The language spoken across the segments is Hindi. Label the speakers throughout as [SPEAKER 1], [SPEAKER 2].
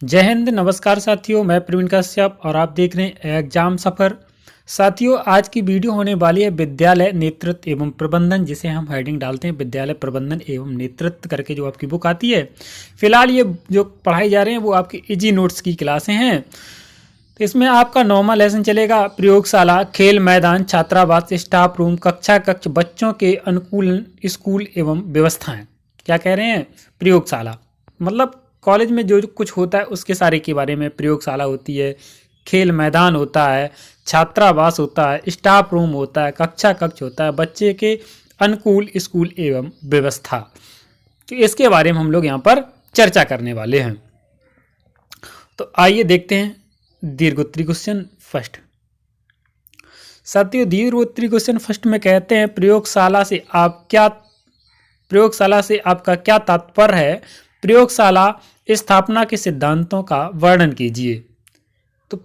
[SPEAKER 1] जय हिंद, नमस्कार साथियों। मैं प्रवीण कश्यप और आप देख रहे हैं एग्जाम सफ़र। साथियों, आज की वीडियो होने वाली है विद्यालय नेतृत्व एवं प्रबंधन, जिसे हम हेडिंग डालते हैं विद्यालय प्रबंधन एवं नेतृत्व करके, जो आपकी बुक आती है। फिलहाल ये जो पढ़ाई जा रहे हैं वो आपकी इजी नोट्स की क्लासें हैं। तो इसमें आपका नॉर्मल लेसन चलेगा। प्रयोगशाला, खेल मैदान, छात्रावास, स्टाफ रूम, कक्षा कक्ष, बच्चों के अनुकूल स्कूल एवं व्यवस्थाएं। क्या कह रहे हैं? प्रयोगशाला मतलब कॉलेज में जो कुछ होता है उसके सारे के बारे में प्रयोगशाला होती है। खेल मैदान होता है, छात्रावास होता है, स्टाफ रूम होता है, कक्षा कक्ष होता है, बच्चे के अनुकूल स्कूल एवं व्यवस्था। तो इसके बारे में हम लोग यहाँ पर चर्चा करने वाले हैं। तो आइए देखते हैं दीर्घोत्तरी क्वेश्चन फर्स्ट। साथियों, दीर्घोत्तरी क्वेश्चन फर्स्ट में कहते हैं प्रयोगशाला से आपका क्या तात्पर्य है? प्रयोगशाला स्थापना के सिद्धांतों का वर्णन कीजिए। तो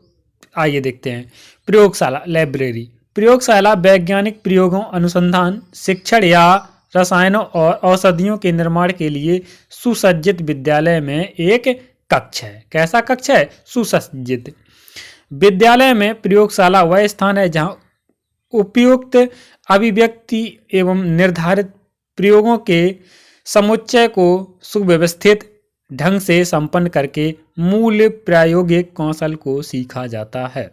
[SPEAKER 1] आइए देखते हैं। प्रयोगशाला, लाइब्रेरी। प्रयोगशाला वैज्ञानिक प्रयोगों, अनुसंधान, शिक्षण या रसायनों और औषधियों के निर्माण के लिए सुसज्जित विद्यालय में एक कक्ष है। कैसा कक्ष है? सुसज्जित। विद्यालय में प्रयोगशाला वह स्थान है जहां उपयुक्त अभिव्यक्ति एवं निर्धारित प्रयोगों के समुच्चय को सुव्यवस्थित ढंग से संपन्न करके मूल प्रायोगिक कौशल को सीखा जाता है।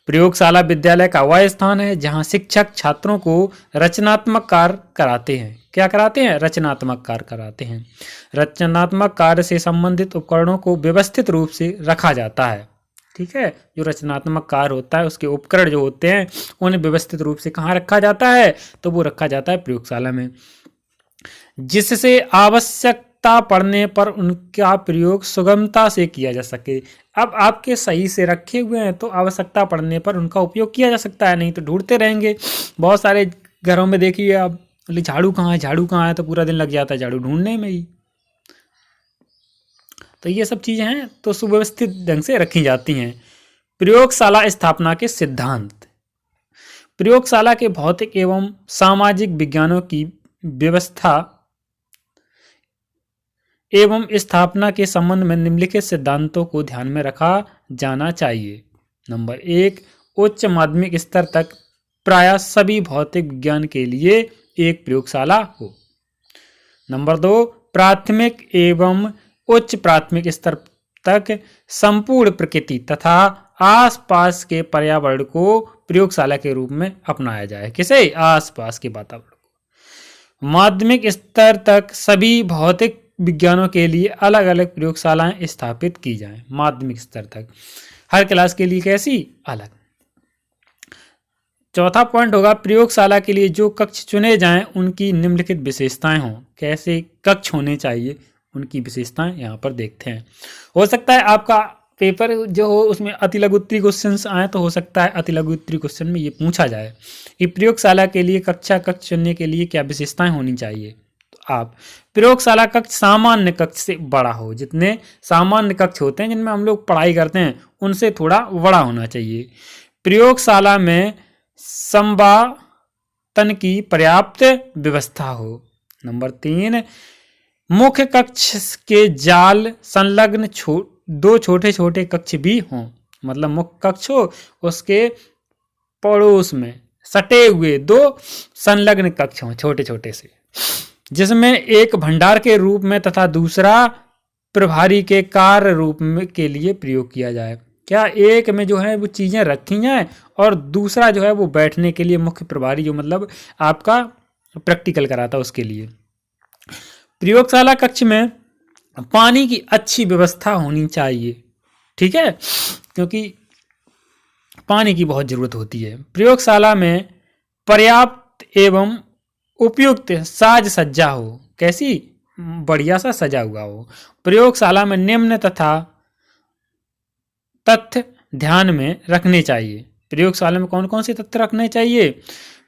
[SPEAKER 1] प्रयोगशाला विद्यालय का वह स्थान है जहां शिक्षक छात्रों को रचनात्मक कार्य कराते हैं। क्या कराते हैं? रचनात्मक कार्य कराते हैं। रचनात्मक कार्य से संबंधित उपकरणों को व्यवस्थित रूप से रखा जाता है। ठीक है, जो रचनात्मक कार्य होता है उसके उपकरण जो होते हैं उन्हें व्यवस्थित रूप से कहाँ रखा जाता है? तो वो रखा जाता है प्रयोगशाला में, जिससे आवश्यकता पड़ने पर उनका प्रयोग सुगमता से किया जा सके। अब आपके सही से रखे हुए हैं तो आवश्यकता पड़ने पर उनका उपयोग किया जा सकता है, नहीं तो ढूंढते रहेंगे। बहुत सारे घरों में देखिए आप, झाड़ू कहाँ है, झाड़ू कहाँ है, तो पूरा दिन लग जाता है झाड़ू ढूंढने में ही। तो ये सब चीज़ें हैं तो सुव्यवस्थित ढंग से रखी जाती हैं। प्रयोगशाला स्थापना के सिद्धांत। प्रयोगशाला के भौतिक एवं सामाजिक विज्ञानों की व्यवस्था एवं स्थापना के संबंध में निम्नलिखित सिद्धांतों को ध्यान में रखा जाना चाहिए। नंबर 1, उच्च माध्यमिक स्तर तक प्रायः सभी भौतिक विज्ञान के लिए एक प्रयोगशाला हो। नंबर 2, प्राथमिक एवं उच्च प्राथमिक स्तर तक संपूर्ण प्रकृति तथा आसपास के पर्यावरण को प्रयोगशाला के रूप में अपनाया जाए। किसे? आसपास के वातावरण को। माध्यमिक स्तर तक सभी भौतिक विज्ञानों के लिए अलग अलग प्रयोगशालाएं स्थापित की जाएं। माध्यमिक स्तर तक हर क्लास के लिए कैसी? अलग। चौथा पॉइंट होगा प्रयोगशाला के लिए जो कक्ष चुने जाएं उनकी निम्नलिखित विशेषताएं हों। कैसे कक्ष होने चाहिए, उनकी विशेषताएं यहाँ पर देखते हैं। हो सकता है आपका पेपर जो हो उसमें अति लघुत्तरी क्वेश्चंस आए, तो हो सकता है अति लघुत्तरी क्वेश्चन में ये पूछा जाए कि प्रयोगशाला के लिए कक्षा कक्ष चुनने के लिए क्या विशेषताएं होनी चाहिए। तो आप प्रयोगशाला कक्ष सामान्य कक्ष से बड़ा हो। जितने सामान्य कक्ष होते हैं जिनमें हम लोग पढ़ाई करते हैं उनसे थोड़ा बड़ा होना चाहिए। प्रयोगशाला में संवातन की पर्याप्त व्यवस्था हो। नंबर 3, मुख्य कक्ष के जाल संलग्न दो छोटे छोटे कक्ष भी हों। मतलब मुख्य कक्ष हो, उसके पड़ोस में सटे हुए दो संलग्न कक्ष हों छोटे छोटे से, जिसमें एक भंडार के रूप में तथा दूसरा प्रभारी के कार्य रूप में के लिए प्रयोग किया जाए। क्या? एक में जो है वो चीज़ें रखी जाएं और दूसरा जो है वो बैठने के लिए मुख्य प्रभारी, जो मतलब आपका प्रैक्टिकल कराता है उसके लिए। प्रयोगशाला कक्ष में पानी की अच्छी व्यवस्था होनी चाहिए। ठीक है, क्योंकि पानी की बहुत ज़रूरत होती है। प्रयोगशाला में पर्याप्त एवं उपयुक्त साज सज्जा हो। कैसी? बढ़िया सा सजा हुआ हो। प्रयोगशाला में निम्न तथा तथ्य ध्यान में रखने चाहिए। प्रयोगशाला में कौन कौन से तथ्य रखने चाहिए?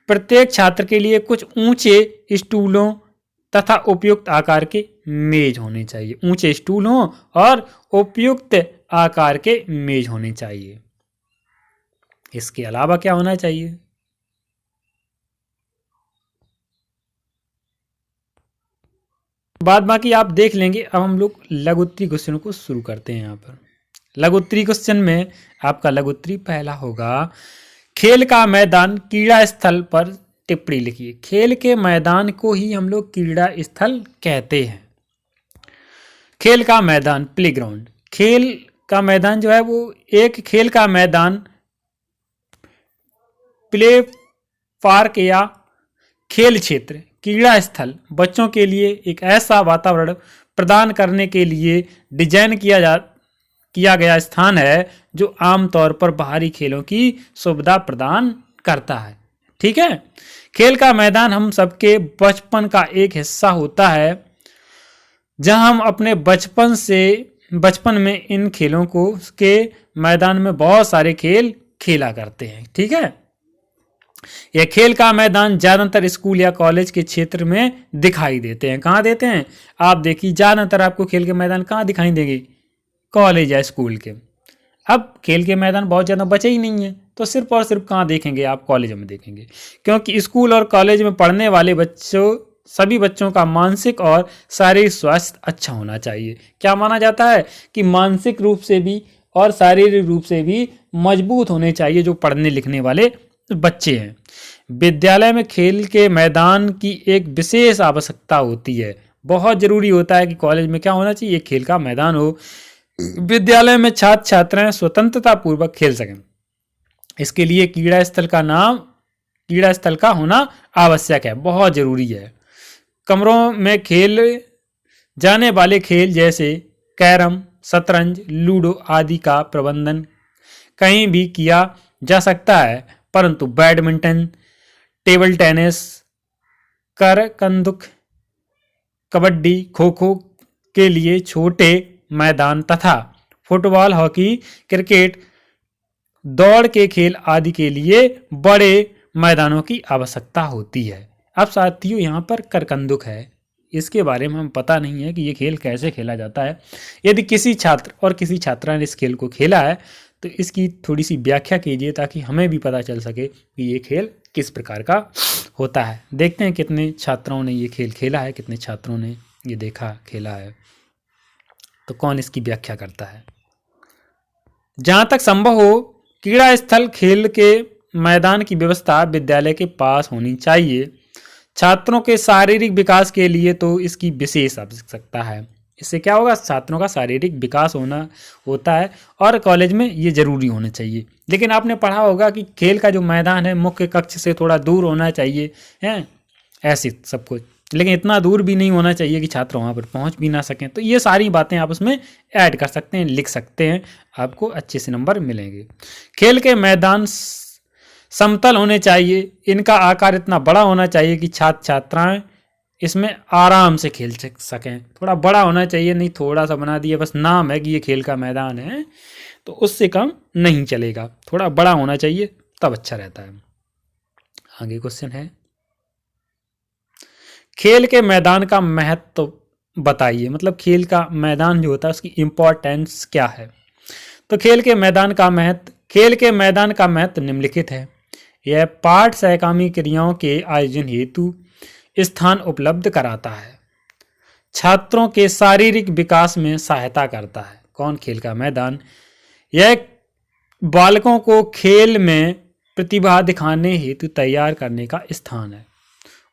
[SPEAKER 1] प्रत्येक छात्र के लिए कुछ ऊंचे स्टूलों तथा उपयुक्त आकार के मेज होने चाहिए। ऊंचे स्टूल हों और उपयुक्त आकार के मेज होने चाहिए। इसके अलावा क्या होना चाहिए? बाद बाकी आप देख लेंगे। अब हम लोग लघुत्तरी क्वेश्चन को शुरू करते हैं। यहाँ पर लघुत्तरी क्वेश्चन में आपका लघुत्तरी पहला होगा, खेल का मैदान क्रीड़ा स्थल पर टिप्पणी लिखिए। खेल के मैदान को ही हम लोग क्रीड़ा स्थल कहते हैं। खेल का मैदान प्लेग्राउंड, खेल का मैदान जो है वो एक खेल का मैदान प्ले पार्क या खेल क्षेत्र, क्रीड़ा स्थल बच्चों के लिए एक ऐसा वातावरण प्रदान करने के लिए डिजाइन किया गया स्थान है जो आमतौर पर बाहरी खेलों की सुविधा प्रदान करता है। ठीक है, खेल का मैदान हम सबके बचपन का एक हिस्सा होता है, जहां हम अपने बचपन में इन खेलों को के मैदान में बहुत सारे खेल खेला करते हैं। ठीक है, यह खेल का मैदान ज्यादातर स्कूल या कॉलेज के क्षेत्र में दिखाई देते हैं। कहाँ देते हैं? आप देखिए ज्यादातर आपको खेल के मैदान कहाँ दिखाई देंगे? कॉलेज या स्कूल के। अब खेल के मैदान बहुत ज़्यादा बचे ही नहीं है, तो सिर्फ और सिर्फ कहाँ देखेंगे आप? कॉलेज में देखेंगे, क्योंकि स्कूल और कॉलेज में पढ़ने वाले सभी बच्चों का मानसिक और शारीरिक स्वास्थ्य अच्छा होना चाहिए। क्या माना जाता है? कि मानसिक रूप से भी और शारीरिक रूप से भी मजबूत होने चाहिए जो पढ़ने लिखने वाले बच्चे हैं। विद्यालय में खेल के मैदान की एक विशेष आवश्यकता होती है। बहुत जरूरी होता है कि कॉलेज में क्या होना चाहिए? खेल का मैदान हो। विद्यालय में छात्र छात्राएं स्वतंत्रता पूर्वक खेल सकें, इसके लिए क्रीड़ा स्थल का होना आवश्यक है, बहुत जरूरी है। कमरों में खेल जाने वाले खेल जैसे कैरम, शतरंज, लूडो आदि का प्रबंधन कहीं भी किया जा सकता है, परंतु badminton, table tennis, करकंदुक, kabaddi, kho kho के लिए छोटे मैदान तथा फुटबॉल, हॉकी, क्रिकेट, दौड़ के खेल आदि के लिए बड़े मैदानों की आवश्यकता होती है। अब साथियों यहाँ पर करकंदुक है, इसके बारे में हम पता नहीं है कि ये खेल कैसे खेला जाता है। यदि किसी छात्र और किसी छात्रा ने इस खेल को खेला है तो इसकी थोड़ी सी व्याख्या कीजिए, ताकि हमें भी पता चल सके कि ये खेल किस प्रकार का होता है। देखते हैं कितने छात्रों ने ये खेल खेला है, कितने छात्रों ने ये देखा खेला है, तो कौन इसकी व्याख्या करता है। जहाँ तक संभव हो क्रीड़ा स्थल खेल के मैदान की व्यवस्था विद्यालय के पास होनी चाहिए। छात्रों के शारीरिक विकास के लिए तो इसकी विशेष आवश्यकता है। इससे क्या होगा? छात्रों का शारीरिक विकास होता है और कॉलेज में ये जरूरी होना चाहिए। लेकिन आपने पढ़ा होगा कि खेल का जो मैदान है मुख्य कक्ष से थोड़ा दूर होना चाहिए, हैं ऐसे सब कुछ, लेकिन इतना दूर भी नहीं होना चाहिए कि छात्र वहाँ पर पहुँच भी ना सकें। तो ये सारी बातें आप उसमें ऐड कर सकते हैं, लिख सकते हैं, आपको अच्छे से नंबर मिलेंगे। खेल के मैदान समतल होने चाहिए, इनका आकार इतना बड़ा होना चाहिए कि छात्र छात्राएं इसमें आराम से खेल सकें। थोड़ा बड़ा होना चाहिए, नहीं थोड़ा सा बना दिया बस नाम है कि ये खेल का मैदान है, तो उससे कम नहीं चलेगा, थोड़ा बड़ा होना चाहिए, तब अच्छा रहता है। आगे क्वेश्चन है, खेल के मैदान का महत्व बताइए। मतलब खेल का मैदान जो होता है उसकी इम्पोर्टेंस क्या है? तो खेल के मैदान का महत्व निम्नलिखित है। यह पाठ सहकामी क्रियाओं के आयोजन हेतु स्थान उपलब्ध कराता है, छात्रों के शारीरिक विकास में सहायता करता है। कौन? खेल का मैदान। यह बालकों को खेल में प्रतिभा दिखाने हेतु तैयार करने का स्थान है।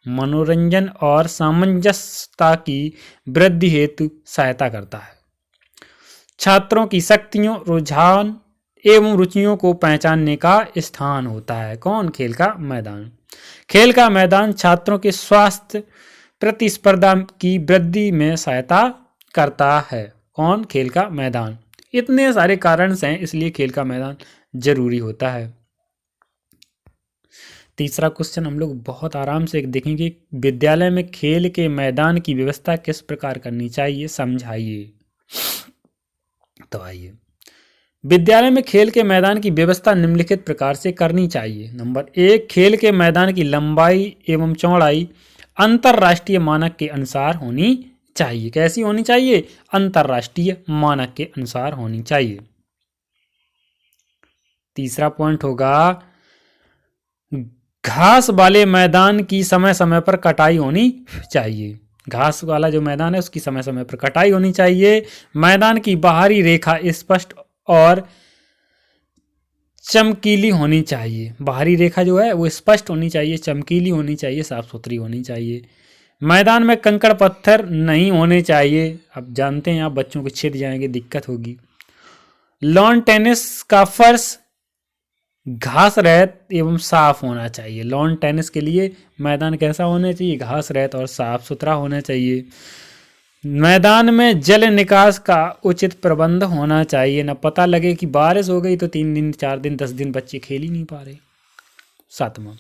[SPEAKER 1] मनोरंजन और सामंजस्यता की वृद्धि हेतु सहायता करता है। छात्रों की शक्तियों, रुझान एवं रुचियों को पहचानने का स्थान होता है। कौन? खेल का मैदान। खेल का मैदान छात्रों के स्वास्थ्य, प्रतिस्पर्धा की वृद्धि में सहायता करता है। कौन? खेल का मैदान। इतने सारे कारण हैं, इसलिए खेल का मैदान जरूरी होता है। तीसरा क्वेश्चन हम लोग बहुत आराम से देखेंगे, विद्यालय में खेल के मैदान की व्यवस्था किस प्रकार करनी चाहिए, समझाइए। तो आइए, विद्यालय में खेल के मैदान की व्यवस्था निम्नलिखित प्रकार से करनी चाहिए। नंबर 1, खेल के मैदान की लंबाई एवं चौड़ाई अंतरराष्ट्रीय मानक के अनुसार होनी चाहिए। कैसी होनी चाहिए? अंतरराष्ट्रीय मानक के अनुसार होनी चाहिए। तीसरा पॉइंट होगा, घास वाले मैदान की समय समय पर कटाई होनी चाहिए। घास वाला जो मैदान है उसकी समय समय पर कटाई होनी चाहिए। मैदान की बाहरी रेखा स्पष्ट और चमकीली होनी चाहिए। बाहरी रेखा जो है वो स्पष्ट होनी चाहिए, चमकीली होनी चाहिए, साफ सुथरी होनी चाहिए। मैदान में कंकड़ पत्थर नहीं होने चाहिए। अब जानते हैं आप बच्चों के छिद जाएंगे, दिक्कत होगी। लॉन टेनिस का फर्श घास रहित एवं साफ होना चाहिए। लॉन टेनिस के लिए मैदान कैसा होना चाहिए? घास रहित और साफ सुथरा होना चाहिए। मैदान में जल निकास का उचित प्रबंध होना चाहिए। न पता लगे कि बारिश हो गई तो 3 दिन 4 दिन 10 दिन बच्चे खेल ही नहीं पा रहे। 7वां,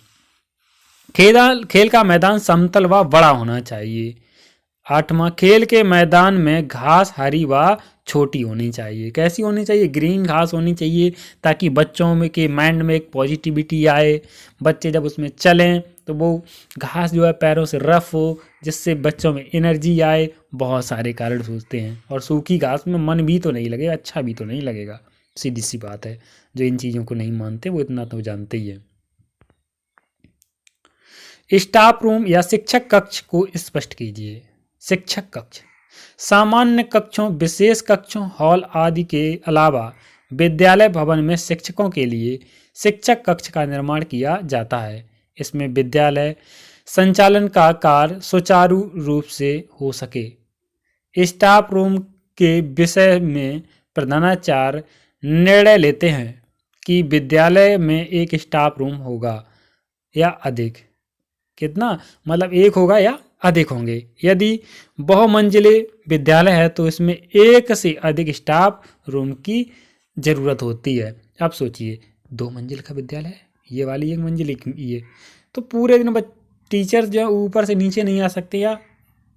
[SPEAKER 1] खेल का मैदान समतल व बड़ा होना चाहिए। 8वां, खेल के मैदान में घास हरी व छोटी होनी चाहिए। कैसी होनी चाहिए? ग्रीन घास होनी चाहिए, ताकि बच्चों में के माइंड में एक पॉजिटिविटी आए। बच्चे जब उसमें चलें तो वो घास जो है पैरों से रफ हो, जिससे बच्चों में एनर्जी आए। बहुत सारे कारण सोचते हैं, और सूखी घास में मन भी तो नहीं लगेगा, अच्छा भी तो नहीं लगेगा, सीधी सी बात है। जो इन चीज़ों को नहीं मानते वो इतना तो जानते ही है। स्टाफ रूम या शिक्षक कक्ष को स्पष्ट कीजिए। शिक्षक कक्ष सामान्य कक्षों, विशेष कक्षों, हॉल आदि के अलावा विद्यालय भवन में शिक्षकों के लिए शिक्षक कक्ष का निर्माण किया जाता है। इसमें विद्यालय संचालन का कार्य सुचारू रूप से हो सके। स्टाफ रूम के विषय में प्रधानाचार्य निर्णय लेते हैं कि विद्यालय में एक स्टाफ रूम होगा या अधिक। कितना? मतलब एक होगा या अधिक होंगे। यदि बहुमंजिले विद्यालय है तो इसमें एक से अधिक स्टाफ रूम की ज़रूरत होती है। अब सोचिए, 2 मंजिल का विद्यालय है, ये वाली 1 मंजिल, ये तो पूरे दिन टीचर जो ऊपर से नीचे नहीं आ सकते, या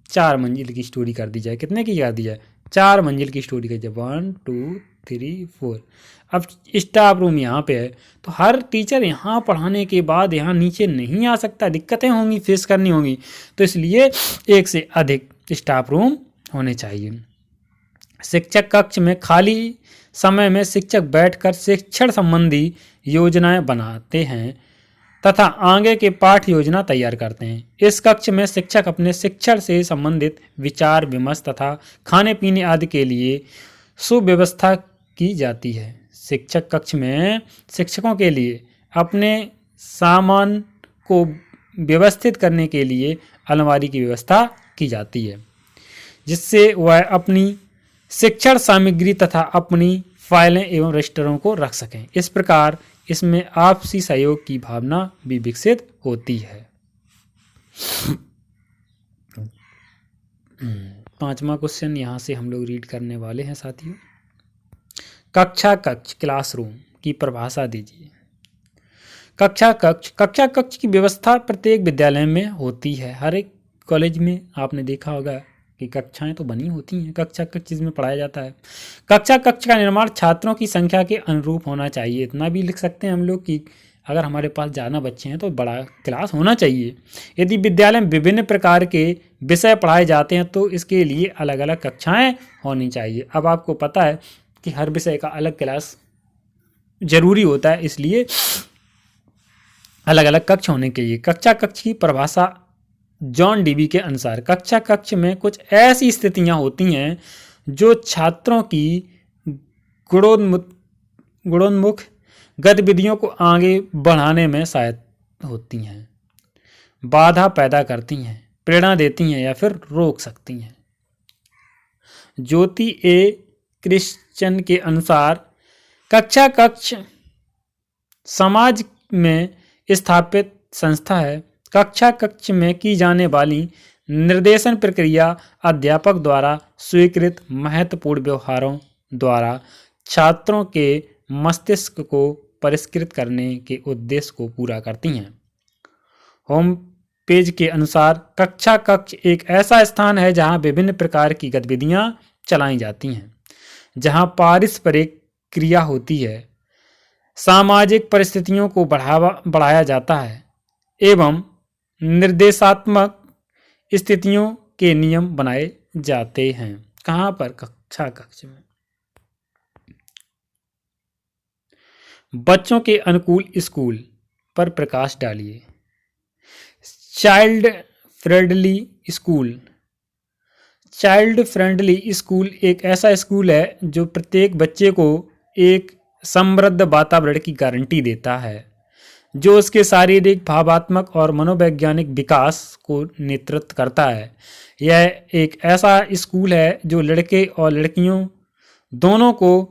[SPEAKER 1] 4 मंजिल की स्टोरी कर दी जाए। कितने की कर दी जाए? 4 मंजिल की स्टोरी कर जाए। 1 2 3 4। अब स्टाफ रूम यहाँ पे है तो हर टीचर यहाँ पढ़ाने के बाद यहाँ नीचे नहीं आ सकता, दिक्कतें होंगी, फेस करनी होंगी। तो इसलिए एक से अधिक स्टाफ रूम होने चाहिए। शिक्षक कक्ष में खाली समय में शिक्षक बैठकर शिक्षण संबंधी योजनाएं बनाते हैं तथा आगे के पाठ योजना तैयार करते हैं। इस कक्ष में शिक्षक अपने शिक्षण से संबंधित विचार विमर्श तथा खाने पीने आदि के लिए सुव्यवस्था की जाती है। शिक्षक कक्ष में शिक्षकों के लिए अपने सामान को व्यवस्थित करने के लिए अलमारी की व्यवस्था की जाती है, जिससे वह अपनी शिक्षण सामग्री तथा अपनी फाइलें एवं रजिस्टरों को रख सकें। इस प्रकार इसमें आपसी सहयोग की भावना भी विकसित होती है। 5वां क्वेश्चन यहाँ से हम लोग रीड करने वाले हैं साथियों। कक्षा कक्ष क्लासरूम की परिभाषा दीजिए। कक्षा कक्ष की व्यवस्था प्रत्येक विद्यालय में होती है। हर एक कॉलेज में आपने देखा होगा कि कक्षाएं तो बनी होती हैं। कक्षा कक्ष जिसमें पढ़ाया जाता है। कक्षा कक्ष का निर्माण छात्रों की संख्या के अनुरूप होना चाहिए। इतना भी लिख सकते हैं हम लोग कि अगर हमारे पास ज़्यादा बच्चे हैं तो बड़ा क्लास होना चाहिए। यदि विद्यालय में विभिन्न प्रकार के विषय पढ़ाए जाते हैं तो इसके लिए अलग अलग कक्षाएं होनी चाहिए। अब आपको पता है कि हर विषय का अलग क्लास जरूरी होता है, इसलिए अलग अलग कक्ष होने चाहिए। कक्षा कक्ष की परिभाषा जॉन डीवी के अनुसार कक्षा कक्ष में कुछ ऐसी स्थितियां होती हैं जो छात्रों की गुणोन्मुख गतिविधियों को आगे बढ़ाने में सहायक होती हैं, बाधा पैदा करती हैं, प्रेरणा देती हैं या फिर रोक सकती हैं। ज्योति ए क्रिश्चियन के अनुसार कक्षा कक्ष समाज में स्थापित संस्था है। कक्षा कक्ष में की जाने वाली निर्देशन प्रक्रिया अध्यापक द्वारा स्वीकृत महत्वपूर्ण व्यवहारों द्वारा छात्रों के मस्तिष्क को परिष्कृत करने के उद्देश्य को पूरा करती हैं। होम पेज के अनुसार कक्षा कक्ष एक ऐसा स्थान है जहां विभिन्न प्रकार की गतिविधियां चलाई जाती हैं, जहां पारस्परिक क्रिया होती है, सामाजिक परिस्थितियों को बढ़ाया जाता है एवं निर्देशात्मक स्थितियों के नियम बनाए जाते हैं। कहाँ पर? कक्षा कक्ष में। बच्चों के अनुकूल स्कूल पर प्रकाश डालिए। Child friendly school child friendly school एक ऐसा स्कूल है जो प्रत्येक बच्चे को एक समृद्ध वातावरण की गारंटी देता है, जो उसके शारीरिक, भावात्मक और मनोवैज्ञानिक विकास को नेतृत्व करता है। यह एक ऐसा स्कूल है जो लड़के और लड़कियों दोनों को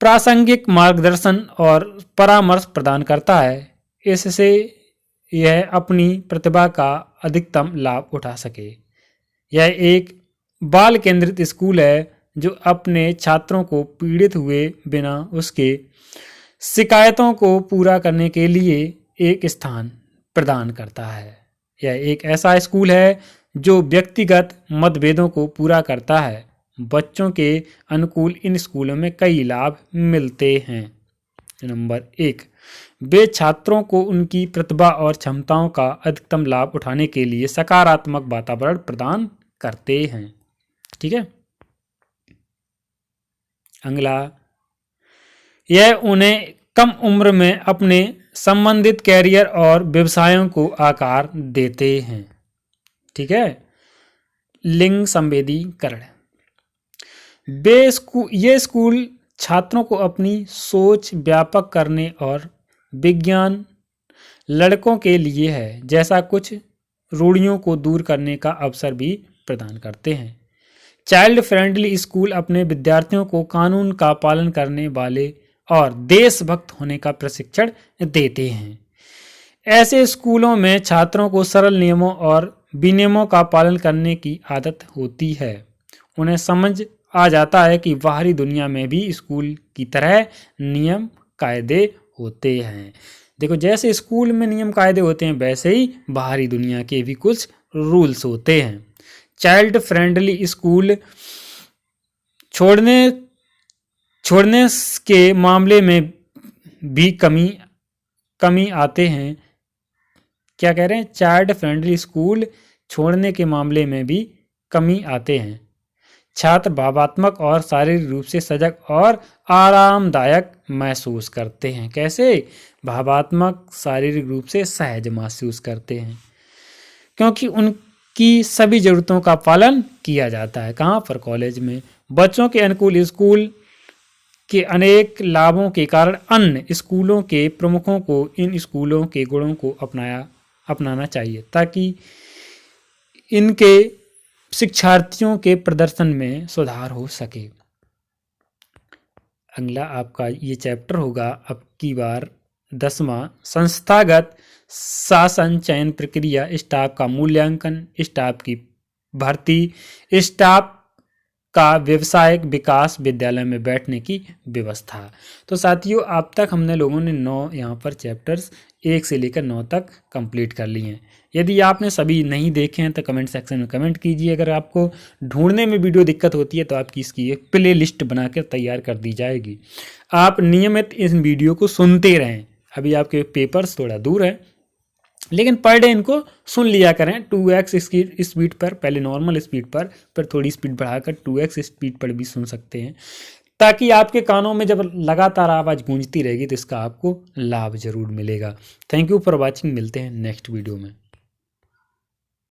[SPEAKER 1] प्रासंगिक मार्गदर्शन और परामर्श प्रदान करता है, इससे यह अपनी प्रतिभा का अधिकतम लाभ उठा सके। यह एक बाल केंद्रित स्कूल है जो अपने छात्रों को पीड़ित हुए बिना उसके शिकायतों को पूरा करने के लिए एक स्थान प्रदान करता है। यह एक ऐसा स्कूल है जो व्यक्तिगत मतभेदों को पूरा करता है। बच्चों के अनुकूल इन स्कूलों में कई लाभ मिलते हैं। नंबर 1, वे छात्रों को उनकी प्रतिभा और क्षमताओं का अधिकतम लाभ उठाने के लिए सकारात्मक वातावरण प्रदान करते हैं। ठीक है। अगला, यह उन्हें कम उम्र में अपने संबंधित कैरियर और व्यवसायों को आकार देते हैं। ठीक है। लिंग संवेदीकरण, ये स्कूल छात्रों को अपनी सोच व्यापक करने और विज्ञान लड़कों के लिए है जैसा कुछ रूढ़ियों को दूर करने का अवसर भी प्रदान करते हैं। चाइल्ड फ्रेंडली स्कूल अपने विद्यार्थियों को कानून का पालन करने वाले और देशभक्त होने का प्रशिक्षण देते हैं। ऐसे स्कूलों में छात्रों को सरल नियमों और विनियमों का पालन करने की आदत होती है। उन्हें समझ आ जाता है कि बाहरी दुनिया में भी स्कूल की तरह नियम कायदे होते हैं। देखो, जैसे स्कूल में नियम कायदे होते हैं वैसे ही बाहरी दुनिया के भी कुछ रूल्स होते हैं। चाइल्ड फ्रेंडली स्कूल छोड़ने के मामले में भी कमी आते हैं। क्या कह रहे हैं? चाइल्ड फ्रेंडली स्कूल छोड़ने के मामले में भी कमी आते हैं। छात्र भावात्मक और शारीरिक रूप से सजग और आरामदायक महसूस करते हैं। कैसे? भावात्मक, शारीरिक रूप से सहज महसूस करते हैं, क्योंकि उनकी सभी ज़रूरतों का पालन किया जाता है। कहाँ पर? कॉलेज में। बच्चों के अनुकूल स्कूल के अनेक लाभों के कारण अन्य स्कूलों के प्रमुखों को इन स्कूलों के गुणों को अपनाना चाहिए ताकि इनके शिक्षार्थियों के प्रदर्शन में सुधार हो सके। अगला आपका ये चैप्टर होगा अब की बार 10वां, संस्थागत शासन, चयन प्रक्रिया, स्टाफ का मूल्यांकन, स्टाफ की भर्ती, स्टाफ का व्यवसायिक विकास, विद्यालय में बैठने की व्यवस्था। तो साथियों, अब तक हमने लोगों ने 9 यहाँ पर चैप्टर्स 1 से लेकर 9 तक कंप्लीट कर लिए हैं। यदि आपने सभी नहीं देखे हैं तो कमेंट सेक्शन में कमेंट कीजिए। अगर आपको ढूंढने में वीडियो दिक्कत होती है तो आपकी इसकी एक प्ले लिस्ट बनाकर तैयार कर दी जाएगी। आप नियमित इस वीडियो को सुनते रहें। अभी आपके पेपर्स थोड़ा दूर है, लेकिन पर डे इनको सुन लिया करें 2x स्पीड पर। पहले नॉर्मल स्पीड पर, फिर थोड़ी स्पीड बढ़ाकर 2x स्पीड पर भी सुन सकते हैं, ताकि आपके कानों में जब लगातार आवाज़ गूंजती रहेगी तो इसका आपको लाभ जरूर मिलेगा। Thank you for watching. मिलते हैं नेक्स्ट वीडियो में।